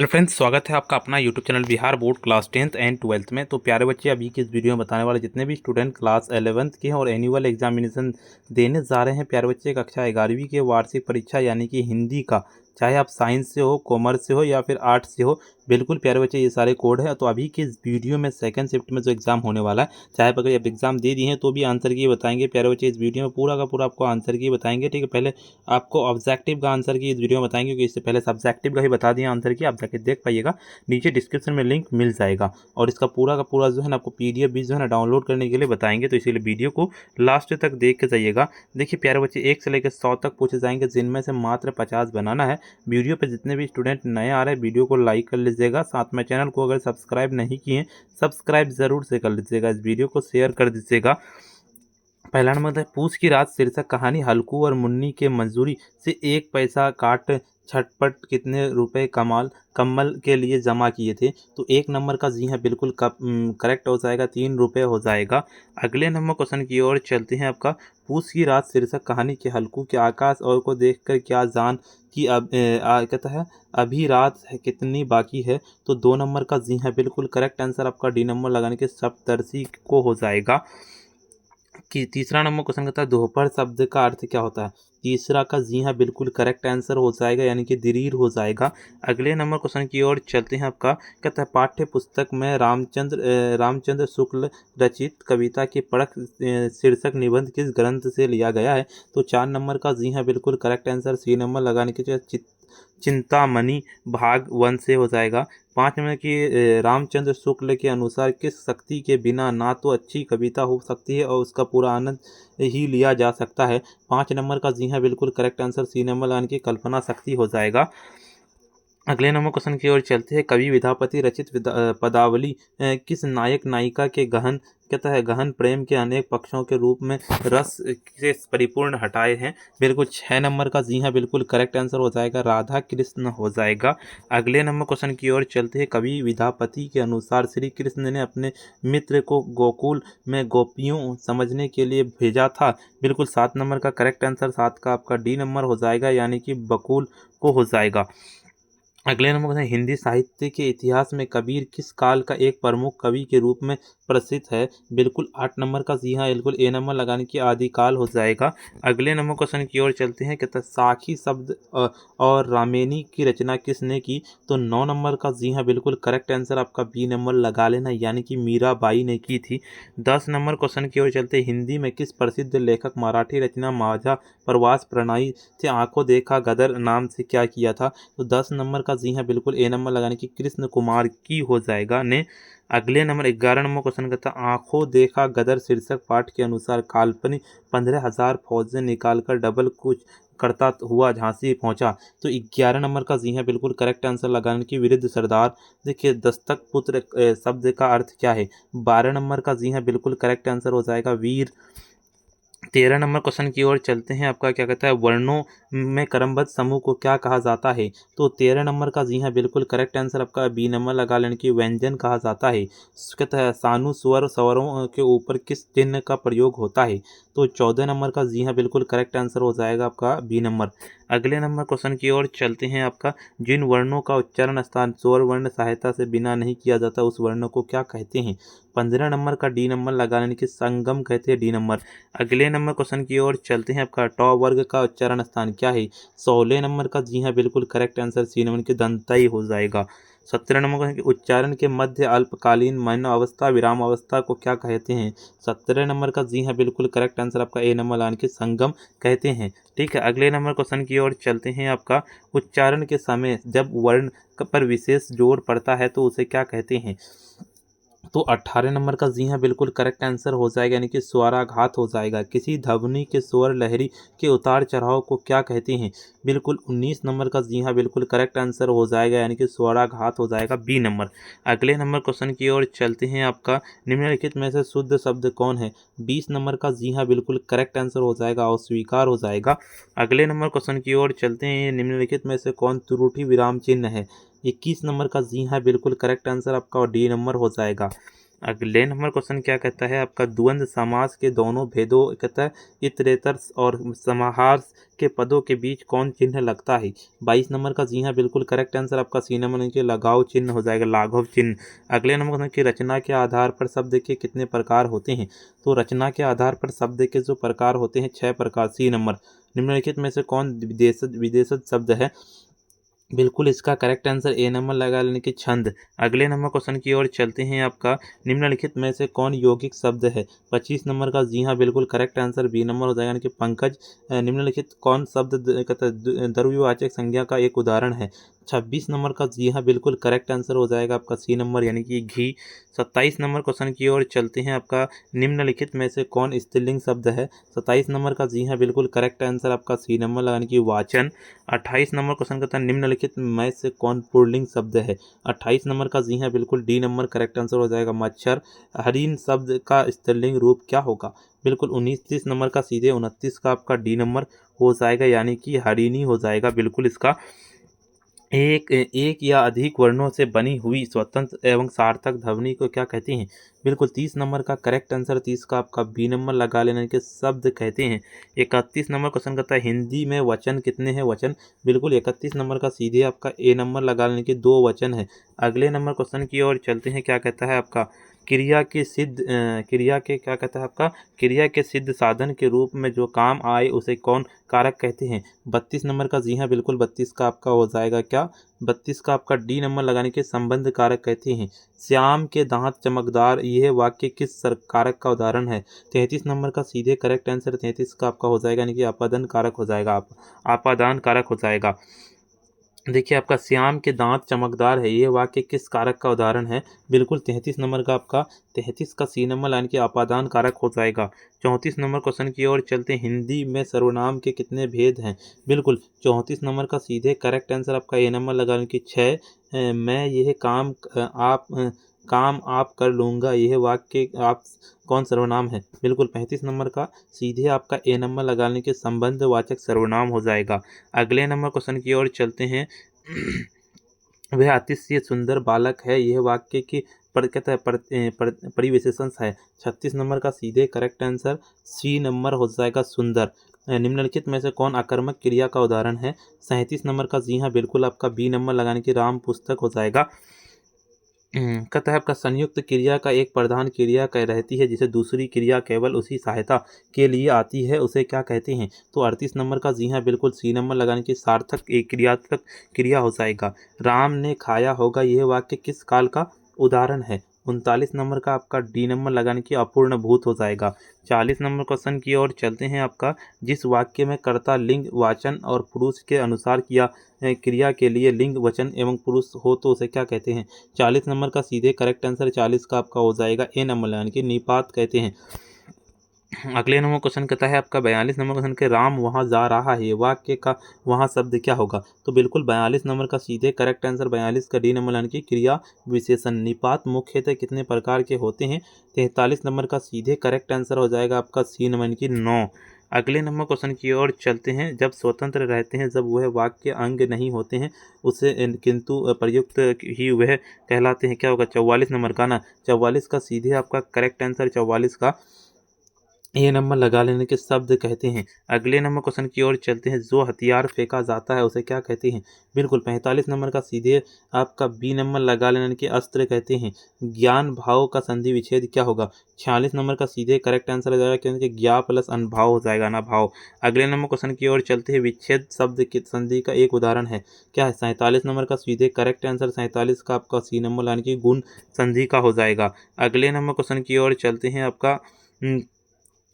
Hello friends, स्वागत है आपका अपना YouTube channel Bihar board class 10th and 12th में। तो प्यारे बच्चे, अभी की इस वीडियो में बताने वाले जितने भी स्टूडेंट क्लास 11th के हैं और एनुअल एग्जामिनेशन देने जा रहे हैं, प्यारे बच्चे कक्षा 11वीं की वार्षिक परीक्षा यानी कि हिंदी का, चाहे आप साइंस से हो, कॉमर्स से हो या फिर आर्ट्स से हो, बिल्कुल प्यारे बच्चे ये सारे कोड है। तो अभी की इस वीडियो में सेकंड शिफ्ट में जो एग्जाम होने वाला है, चाहे अगर आप एग्जाम दे दिए हैं तो भी आंसर की बताएंगे प्यारे बच्चे। इस वीडियो में पूरा का पूरा आपको आंसर की बताएंगे, ठीक है। पहले आपको ऑब्जेक्टिव का आंसर की इस वीडियो में बताएंगे, क्योंकि इससे पहले सब्जेक्टिव का ही बता दिया आंसर की, आप जाके देख पाइएगा, नीचे डिस्क्रिप्शन में लिंक मिल जाएगा। और इसका पूरा का पूरा जो है ना आपको पीडीएफ भी जो है ना डाउनलोड करने के लिए बताएंगे, तो इसीलिए वीडियो को लास्ट तक देख के जाइएगा। देखिए प्यारे बच्चे, 1 से लेकर 100 तक पूछे जाएंगे, जिनमें से मात्र 50 बनाना है। वीडियो पे जितने भी स्टूडेंट नए आ रहे हैं, वीडियो को लाइक कर लीजिएगा, साथ में चैनल को अगर सब्सक्राइब नहीं किए सब्सक्राइब जरूर से कर लीजिएगा, इस वीडियो को शेयर कर दीजिएगा। पहला नंबर है, पूछ की रात शीर्षक कहानी। हल्कू और मुन्नी के मजदूरी से 1 पैसा काट छटपट कितने रुपए कम्बल के लिए जमा किए थे। तो 1 नंबर का जी है बिल्कुल करेक्ट हो जाएगा, 3 रुपये हो जाएगा। अगले नंबर क्वेश्चन की ओर चलते हैं आपका। पूछ की रात शीर्षक कहानी के हल्कू के आकाश और को देखकर क्या जान कि कहता है अभी रात है कितनी बाकी है। तो 2 नंबर का जी है बिल्कुल करेक्ट आंसर आपका डी नंबर लगाने के सप्तर्षि को हो जाएगा। कि तीसरा नंबर क्वेश्चन कहता है दोपहर शब्द का अर्थ क्या होता है। तीसरा का जी हाँ बिल्कुल करेक्ट आंसर हो जाएगा, यानी कि दीर्घ हो जाएगा। अगले नंबर क्वेश्चन की ओर चलते हैं आपका। कहता है पाठ्य पुस्तक में रामचंद्र शुक्ल रचित कविता की पढ़क शीर्षक निबंध किस ग्रंथ से लिया गया है। तो 4 नंबर का जी हाँ बिल्कुल करेक्ट आंसर सी नंबर लगाने के चिंतामणि भाग 1 से हो जाएगा। 5 नंबर की रामचंद्र शुक्ल के अनुसार किस शक्ति के बिना ना तो अच्छी कविता हो सकती है और उसका पूरा आनंद ही लिया जा सकता है। 5 नंबर का जी हाँ बिल्कुल करेक्ट आंसर सी नंबर यानी कि कल्पना शक्ति हो जाएगा। अगले नंबर क्वेश्चन की ओर चलते हैं। कवि विद्यापति रचित पदावली किस नायक नायिका के गहन कहता है गहन प्रेम के अनेक पक्षों के रूप में रस से परिपूर्ण हटाए हैं। बिल्कुल 6 नंबर का जी हाँ बिल्कुल करेक्ट आंसर हो जाएगा, राधा कृष्ण हो जाएगा। अगले नंबर क्वेश्चन की ओर चलते हैं। कवि विद्यापति के अनुसार श्री कृष्ण ने अपने मित्र को गोकुल में गोपियों समझने के लिए भेजा था। बिल्कुल 7 नंबर का करेक्ट आंसर 7 का आपका डी नंबर हो जाएगा, यानी कि बकुल को हो जाएगा। अगले नंबर है हिंदी साहित्य के इतिहास में कबीर किस काल का एक प्रमुख कवि के रूप में प्रसिद्ध है। बिल्कुल 8 नंबर का जी हाँ बिल्कुल ए नंबर लगाने की आदिकाल हो जाएगा। अगले नंबर क्वेश्चन की ओर चलते हैं। कहता है साखी शब्द और रामेनी की रचना किसने की। तो 9 नंबर का जी हाँ बिल्कुल करेक्ट आंसर आपका बी नंबर लगा लेना, यानी कि मीराबाई ने की थी। 10 नंबर क्वेश्चन की ओर चलते हिंदी में किस प्रसिद्ध लेखक मराठी रचना माझा प्रवास प्रणाली से आंखों देखा गदर नाम से क्या किया था। तो 10 नंबर का जी हाँ बिल्कुल ए नंबर लगाने की कृष्ण कुमार की हो जाएगा ने। अगले नंबर 11 नंबर क्वेश्चन कहता आंखों देखा गदर शीर्षक पाठ के अनुसार काल्पनिक 15,000 फौजें निकालकर डबल कुछ करता हुआ झांसी पहुंचा। तो 11 नंबर का जी हाँ बिल्कुल करेक्ट आंसर लगाने की विरुद्ध सरदार। देखिए दस्तक पुत्र शब्द का अर्थ क्या है। 12 नंबर का जी हाँ बिल्कुल करेक्ट आंसर हो जाएगा वीर। 13 नंबर क्वेश्चन की ओर चलते हैं। आपका क्या कहता है वर्णों में क्रमबद्ध समूह को क्या कहा जाता है। तो 13 नंबर का जी हाँ बिल्कुल करेक्ट आंसर आपका बी नंबर लगा लेने की व्यंजन कहा जाता है। कहता है सानु स्वर स्वरों के ऊपर किस चिन्ह का प्रयोग होता है। तो 14 नंबर का जी हाँ बिल्कुल करेक्ट आंसर हो जाएगा आपका बी नंबर। अगले नंबर क्वेश्चन की ओर चलते हैं। आपका जिन वर्णों का उच्चारण स्थान स्वर वर्ण सहायता से बिना नहीं किया जाता उस वर्ण को क्या कहते हैं। 15 नंबर का डी नंबर लगा लेने की संगम कहते हैं, डी नंबर। अगले नंबर क्वेश्चन की ओर चलते हैं। आपका टॉ वर्ग का उच्चारण स्थान क्या है। 16 नंबर का जी हाँ बिल्कुल करेक्ट आंसर सी नंबर की दंतई हो जाएगा। 17 नंबर का उच्चारण के मध्य अल्पकालीन मौन अवस्था विराम अवस्था को क्या कहते हैं। 17 नंबर का जी हाँ बिल्कुल करेक्ट आंसर आपका ए नंबर लाइन के संगम कहते हैं। ठीक है, अगले नंबर क्वेश्चन की ओर चलते हैं। आपका उच्चारण के समय जब वर्ण पर विशेष जोर पड़ता है तो उसे क्या कहते हैं। तो 18 नंबर का जी हाँ बिल्कुल करेक्ट आंसर हो जाएगा, यानी कि स्वराघात हो जाएगा। किसी ध्वनि के स्वर लहरी के उतार चढ़ाव को क्या कहते हैं। बिल्कुल 19 नंबर का जी हाँ बिल्कुल करेक्ट आंसर हो जाएगा, यानी कि स्वराघात हो जाएगा, बी नंबर। अगले नंबर क्वेश्चन की ओर चलते हैं। आपका निम्नलिखित में से शुद्ध शब्द कौन है। 20 नंबर का जी हाँ बिल्कुल करेक्ट आंसर हो जाएगा, अस्वीकार हो जाएगा। अगले नंबर क्वेश्चन की ओर चलते हैं। निम्नलिखित में से कौन त्रुटि विराम चिन्ह है। 21 नंबर का जी हाँ बिल्कुल करेक्ट आंसर आपका डी नंबर हो जाएगा। अगले नंबर क्वेश्चन क्या कहता है आपका, द्वंद्व समास के दोनों भेदों कहता है इतरेतर और समाहार के पदों के बीच कौन चिन्ह लगता है। 22 नंबर का जी हाँ बिल्कुल करेक्ट आंसर आपका सी नंबर के लगाव चिन्ह हो जाएगा, लाघव चिन्ह। अगले नंबर क्वेश्चन की रचना के आधार पर शब्द के कितने प्रकार होते हैं। तो रचना के आधार पर शब्द के जो प्रकार होते हैं 6 प्रकार। सी नंबर निम्नलिखित में से कौन विदेशज शब्द है। बिल्कुल इसका करेक्ट आंसर ए नंबर लगा लेने की छंद। अगले नंबर क्वेश्चन की ओर चलते हैं आपका, निम्नलिखित में से कौन यौगिक शब्द है। 25 नंबर का जी हाँ बिल्कुल करेक्ट आंसर बी नंबर हो जाएगा, यानी कि पंकज। निम्नलिखित कौन शब्द द्रव्यवाचक संज्ञा का एक उदाहरण है। 26 नंबर का जी हाँ बिल्कुल करेक्ट आंसर हो जाएगा आपका सी नंबर, यानी कि घी। 27 नंबर क्वेश्चन की ओर चलते हैं आपका, निम्नलिखित में से कौन स्त्रीलिंग शब्द है। 27 नंबर का जी हाँ बिल्कुल करेक्ट आंसर आपका सी नंबर यानी कि वाचन। 28 नंबर क्वेश्चन कहता है, निम्नलिखित में से कौन पुल्लिंग शब्द है। 28 नंबर का जी हाँ बिल्कुल डी नंबर करेक्ट आंसर हो जाएगा, मच्छर। हरिण शब्द का स्त्रीलिंग रूप क्या होगा। बिल्कुल 29 नंबर का सीधे 29 का आपका डी नंबर हो जाएगा, यानी कि हरिणी हो जाएगा। बिल्कुल इसका एक या अधिक वर्णों से बनी हुई स्वतंत्र एवं सार्थक ध्वनि को क्या कहते हैं। बिल्कुल 30 नंबर का करेक्ट आंसर 30 का आपका बी नंबर लगा लेने के शब्द कहते हैं। 31 नंबर क्वेश्चन कहता है, हिंदी में वचन कितने हैं। वचन बिल्कुल 31 नंबर का सीधे आपका ए नंबर लगा लेने के 2 वचन है। अगले नंबर क्वेश्चन की ओर चलते हैं, क्या कहता है आपका, क्रिया के क्या कहता है आपका, क्रिया के सिद्ध साधन के रूप में जो काम आए उसे कौन कारक कहते हैं। 32 नंबर का जी हाँ बिल्कुल 32 का आपका हो जाएगा क्या, 32 का आपका डी नंबर लगाने के संबंध कारक कहते हैं। श्याम के दांत चमकदार, यह वाक्य किस कारक का उदाहरण है। 33 नंबर का सीधे करेक्ट आंसर 33 का आपका हो जाएगा, यानी कि आपादान कारक हो जाएगा, आपादान कारक हो जाएगा। देखिए आपका श्याम के दांत चमकदार है, ये वाक्य किस कारक का उदाहरण है। बिल्कुल 33 नंबर का आपका 33 का सी नंबर लाइन के अपादान कारक हो जाएगा। 34 नंबर क्वेश्चन की ओर चलते, हिंदी में सर्वनाम के कितने भेद हैं। बिल्कुल 34 नंबर का सीधे करेक्ट आंसर आपका ए नंबर लगाने की 6। मैं यह काम आप कर लूँगा, यह वाक्य आप कौन सर्वनाम है। बिल्कुल 35 नंबर का सीधे आपका ए नंबर लगाने के संबंधवाचक सर्वनाम हो जाएगा। अगले नंबर क्वेश्चन की ओर चलते हैं, वह अतिशय सुंदर बालक है, यह वाक्य की कहता है परिविशेषण है। 36 नंबर का सीधे करेक्ट आंसर सी नंबर हो जाएगा, सुंदर। निम्नलिखित में से कौन आकर्मक क्रिया का उदाहरण है। 37 नंबर का जी हाँ बिल्कुल आपका बी नंबर लगाने की राम पुस्तक हो जाएगा। कहता है आपका संयुक्त क्रिया का एक प्रधान क्रिया कह रहती है, जिसे दूसरी क्रिया केवल उसी सहायता के लिए आती है, उसे क्या कहते हैं। तो 38 नंबर का जी हाँ बिल्कुल सी नंबर लगाने की सार्थक एक क्रियात्मक क्रिया हो जाएगा। राम ने खाया होगा, यह वाक्य किस काल का उदाहरण है। 39 नंबर का आपका डी नंबर लगाने की अपूर्ण भूत हो जाएगा। 40 नंबर क्वेश्चन की ओर चलते हैं आपका, जिस वाक्य में कर्ता लिंग वाचन और पुरुष के अनुसार क्रिया के लिए लिंग वचन एवं पुरुष हो तो उसे क्या कहते हैं। 40 नंबर का सीधे करेक्ट आंसर 40 का आपका हो जाएगा ए नंबर, यानी कि निपात कहते हैं। अगले नंबर क्वेश्चन कहता है आपका 42 नंबर क्वेश्चन के, राम वहाँ जा रहा है, वाक्य का वहाँ शब्द क्या होगा। तो बिल्कुल 42 नंबर का सीधे करेक्ट आंसर 42 का डी नंबर, यानी कि क्रिया विशेषण। निपात मुख्यतः कितने प्रकार के होते हैं। 43 नंबर का सीधे करेक्ट आंसर हो जाएगा आपका सी नंबर, यानी कि 9। अगले नंबर क्वेश्चन की ओर चलते हैं, जब स्वतंत्र रहते हैं, जब वह वाक्य अंग नहीं होते हैं, उसे किंतु प्रयुक्त ही वह कहलाते हैं, क्या होगा। 44 नंबर का ना, 44 का सीधे आपका करेक्ट आंसर 44 का ये नंबर लगा लेने के शब्द कहते हैं। अगले नंबर क्वेश्चन की ओर चलते हैं, जो हथियार फेंका जाता है उसे क्या कहते हैं। बिल्कुल 45 नंबर का सीधे आपका बी नंबर लगा लेने के अस्त्र कहते हैं। ज्ञान भाव का संधि विच्छेद क्या होगा। 46 नंबर का सीधे करेक्ट आंसर हो जाएगा, क्योंकि ज्ञा प्लस अनभाव हो जाएगा ना भाव। अगले नंबर क्वेश्चन की ओर चलते हैं, विच्छेद शब्द की संधि का एक उदाहरण है, क्या है। 47 नंबर का सीधे करेक्ट आंसर 47 का आपका सी नंबर यानी कि गुण संधि का हो जाएगा। अगले नंबर क्वेश्चन की ओर चलते हैं आपका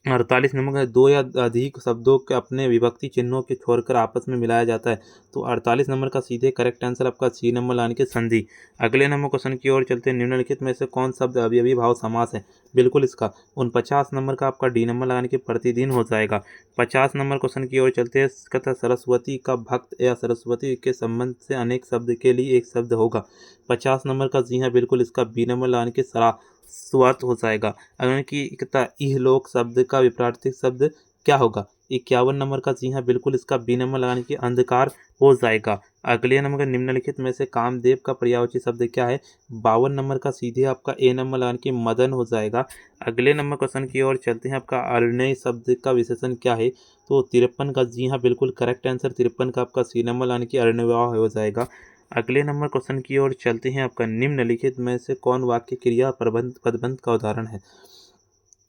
48 नंबर का, दो या अधिक शब्दों के अपने विभक्ति चिन्हों के छोड़कर आपस में मिलाया जाता है। तो 48 नंबर का सीधे करेक्ट आंसर आपका सी नंबर लाने के संधि। अगले नंबर क्वेश्चन की ओर चलते हैं, निम्नलिखित में से कौन शब्द अवयवी भाव समास है। बिल्कुल इसका 49 नंबर का आपका डी नंबर लगाने के प्रतिदिन हो जाएगा। 50 नंबर क्वेश्चन की ओर चलते हैं, कहता सरस्वती का भक्त या सरस्वती के संबंध से अनेक शब्द के लिए एक शब्द होगा। 50 नंबर का जी हाँ बिल्कुल इसका बी नंबर लगाने के स्वार्थ हो जाएगा। अगर कि कहता इहलोक शब्द का विपरीत शब्द क्या होगा। 51 नंबर का जी हाँ बिल्कुल इसका बी नंबर लगाने की अंधकार हो जाएगा। अगले नंबर का निम्नलिखित में से कामदेव का पर्यायवाची शब्द क्या है? 52 नंबर का सीधे आपका ए नंबर लगाने की मदन हो जाएगा। अगले नंबर क्वेश्चन की ओर चलते हैं। आपका अरणय शब्द का विशेषण क्या है? तो 53 का जी हाँ बिल्कुल करेक्ट आंसर 53 का आपका सी नंबर लगाने की अरणव्यय हो जाएगा। अगले नंबर क्वेश्चन की ओर चलते हैं। आपका निम्नलिखित में से कौन वाक्य क्रिया प्रबंध पदबंध का उदाहरण है?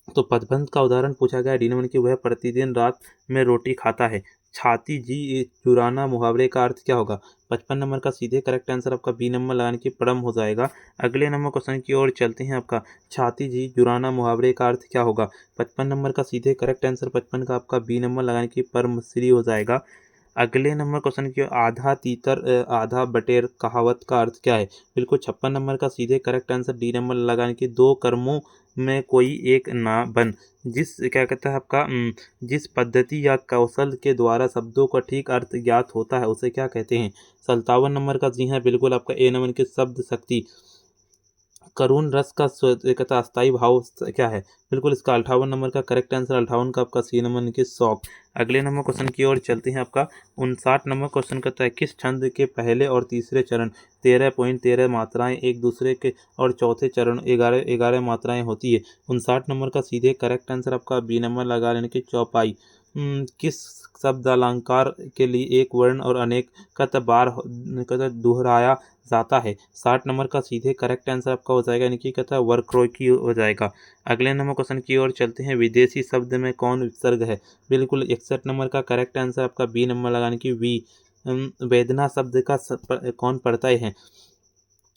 तो पदबंध का उदाहरण पूछा गया डी नंबर की वह प्रतिदिन रात में रोटी खाता है। छाती जी चुराना मुहावरे का अर्थ क्या होगा? 55 नंबर का सीधे करेक्ट आंसर आपका बी नंबर लगाने की परम हो जाएगा। अगले नंबर क्वेश्चन की ओर चलते हैं। आपका छाती जी चुराना मुहावरे का अर्थ क्या होगा? 55 नंबर का सीधे करेक्ट आंसर 55 का आपका बी नंबर लगाने की परम श्री हो जाएगा। अगले नंबर क्वेश्चन की ओर आधा तीतर आधा बटेर कहावत का अर्थ क्या है? बिल्कुल 56 नंबर का सीधे करेक्ट आंसर डी नंबर लगाने की दो कर्मों में कोई एक ना बन। जिस क्या कहता है आपका जिस पद्धति या कौशल के द्वारा शब्दों का ठीक अर्थ ज्ञात होता है उसे क्या कहते हैं? 57 नंबर का जी हाँ बिल्कुल आपका ए नंबर की शब्द शक्ति। करुण रस का कहता अस्थायी भाव क्या है? बिल्कुल इसका 58 नंबर का करेक्ट आंसर 58 का आपका सी नंबर की शौक। अगले नंबर क्वेश्चन की ओर चलते हैं। आपका 59 नंबर क्वेश्चन कहता है किस छंद के पहले और तीसरे चरण 13.13 मात्राएं एक दूसरे के और चौथे चरण 11 मात्राएं होती है। 59 नंबर का सीधे करेक्ट आंसर आपका बी नंबर लगा लेने की चौपाई। किस शब्द अलंकार के लिए एक वर्ण और अनेक कत बार दोहराया जाता है? 60 नंबर का सीधे करेक्ट आंसर आपका हो जाएगा यानी कि कहता है वर्क्रोकी हो जाएगा। अगले नंबर क्वेश्चन की ओर चलते हैं। विदेशी शब्द में कौन विसर्ग है? बिल्कुल 61 नंबर का करेक्ट आंसर आपका बी नंबर लगाने की वी। वेदना शब्द का कौन प्रत्यय है?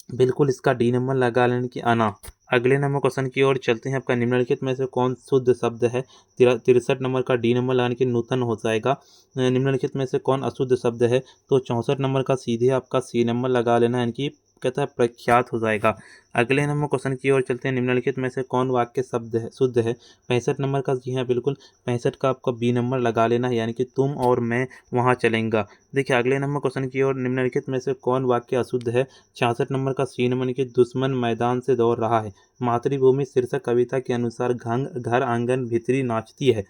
बिल्कुल इसका डी नंबर लगा लेने की आना। अगले नंबर क्वेश्चन की ओर चलते हैं। आपका निम्नलिखित में से कौन शुद्ध शब्द है? 63 नंबर का डी नंबर लगाने की नूतन हो जाएगा। निम्नलिखित में से कौन अशुद्ध शब्द है? तो 64 नंबर का सीधे आपका सी नंबर लगा लेना यानी कि कहता है प्रख्यात हो जाएगा। अगले नंबर क्वेश्चन की ओर चलते हैं। निम्नलिखित में से कौन वाक्य शब्द है शुद्ध है? 65 नंबर का जी हाँ बिल्कुल 65 का आपका बी नंबर लगा लेना है यानी कि तुम और मैं वहाँ चलेंगे। देखिए अगले नंबर क्वेश्चन की ओर निम्नलिखित में से कौन वाक्य अशुद्ध है? 66 नंबर का सी नंबर की दुश्मन मैदान से दौड़ रहा है। मातृभूमि शीर्षक कविता के अनुसार घर आंगन भीतरी नाचती है।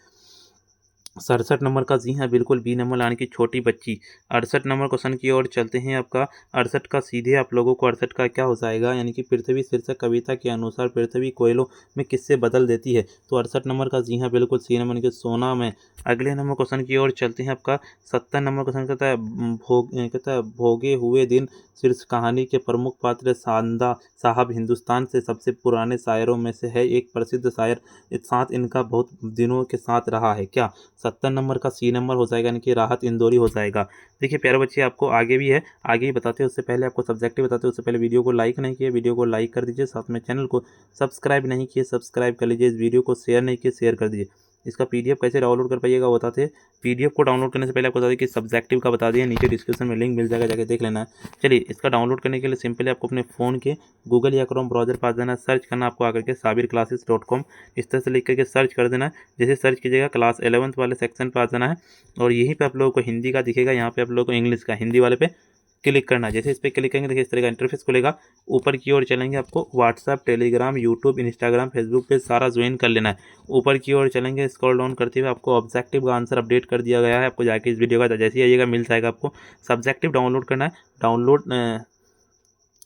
67 नंबर का जी हाँ बिल्कुल बी नंबर लाने की छोटी बच्ची। 68 नंबर क्वेश्चन की ओर चलते हैं। आपका 68 का सीधे आप लोगों को 68 का क्या हो जाएगा यानी कि पृथ्वी शीर्षक कविता के अनुसार पृथ्वी कोयलों में किससे बदल देती है? तो 68 नंबर का जी हाँ बिल्कुल सी नंबर के सोना में। अगले नंबर क्वेश्चन की ओर चलते हैं। आपका 70 नंबर क्वेश्चन कहता है भोगे हुए दिन शीर्ष कहानी के प्रमुख पात्र सांदा साहब हिंदुस्तान से सबसे पुराने शायरों में से है। एक प्रसिद्ध शायर इस साथ इनका बहुत दिनों के साथ रहा है। क्या 70 नंबर का सी नंबर हो जाएगा यानी कि राहत इंदौरी हो जाएगा। देखिए प्यारे बच्चे आपको आगे भी है, आगे ही बताते हैं उससे पहले आपको सब्जेक्टिव बताते हैं उससे पहले वीडियो को लाइक नहीं किए वीडियो को लाइक कर दीजिए। साथ में चैनल को सब्सक्राइब नहीं किए सब्सक्राइब कर लीजिए। इस वीडियो को शेयर नहीं किए शेयर कर दीजिए। इसका पीडीएफ कैसे डाउनलोड कर पाइएगा बताते हैं। पीडीएफ को डाउनलोड करने से पहले आपको बता दें कि सब्जेक्टिव का बता दिए, नीचे डिस्क्रिप्शन में लिंक मिल जाएगा, जाके देख लेना है। चलिए इसका डाउनलोड करने के लिए सिंपली आपको अपने फ़ोन के गूगल या क्रोम ब्राउजर पास देना है, सर्च करना आपको आकर के sabirclasses.com इस तरह से लिख करके सर्च कर देना है। जैसे सर्च कीजिएगा क्लास 11th वाले सेक्शन पर आ जाना है और यहीं पे आप लोगों को हिंदी का दिखेगा, यहाँ पे आप लोगों को इंग्लिश का हिंदी वाले पे क्लिक करना है। जैसे इस पर क्लिक करेंगे देखिए इस तरह का इंटरफेस खुलेगा। ऊपर की ओर चलेंगे आपको WhatsApp Telegram YouTube Instagram Facebook पे सारा ज्वाइन कर लेना है। ऊपर की ओर चलेंगे स्क्रॉल डाउन करते हुए आपको ऑब्जेक्टिव का आंसर अपडेट कर दिया गया है। आपको जाके इस वीडियो का जैसे ही आइएगा मिल जाएगा। आपको सब्जेक्टिव डाउनलोड करना है।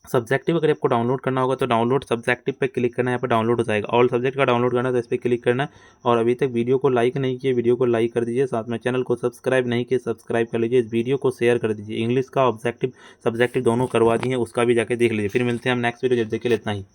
सब्जेक्टिव अगर आपको डाउनलोड करना होगा तो डाउनलोड सब्जेक्टिव पे क्लिक करना है, यहाँ पे डाउनलोड हो जाएगा। ऑल सब्जेक्ट का डाउनलोड करना है तो इस पर क्लिक करना है। और अभी तक वीडियो को लाइक नहीं किए वीडियो को लाइक कर दीजिए। साथ में चैनल को सब्सक्राइब नहीं किए सब्सक्राइब कर लीजिए। इस वीडियो को शेयर कर दीजिए। इंग्लिश का ऑब्जेक्टिव सब्जेक्टिव दोनों करवा दिए, उसका भी जाके देख लीजिए। फिर मिलते हैं हम नेक्स्ट वीडियो, जब देखिए इतना ही।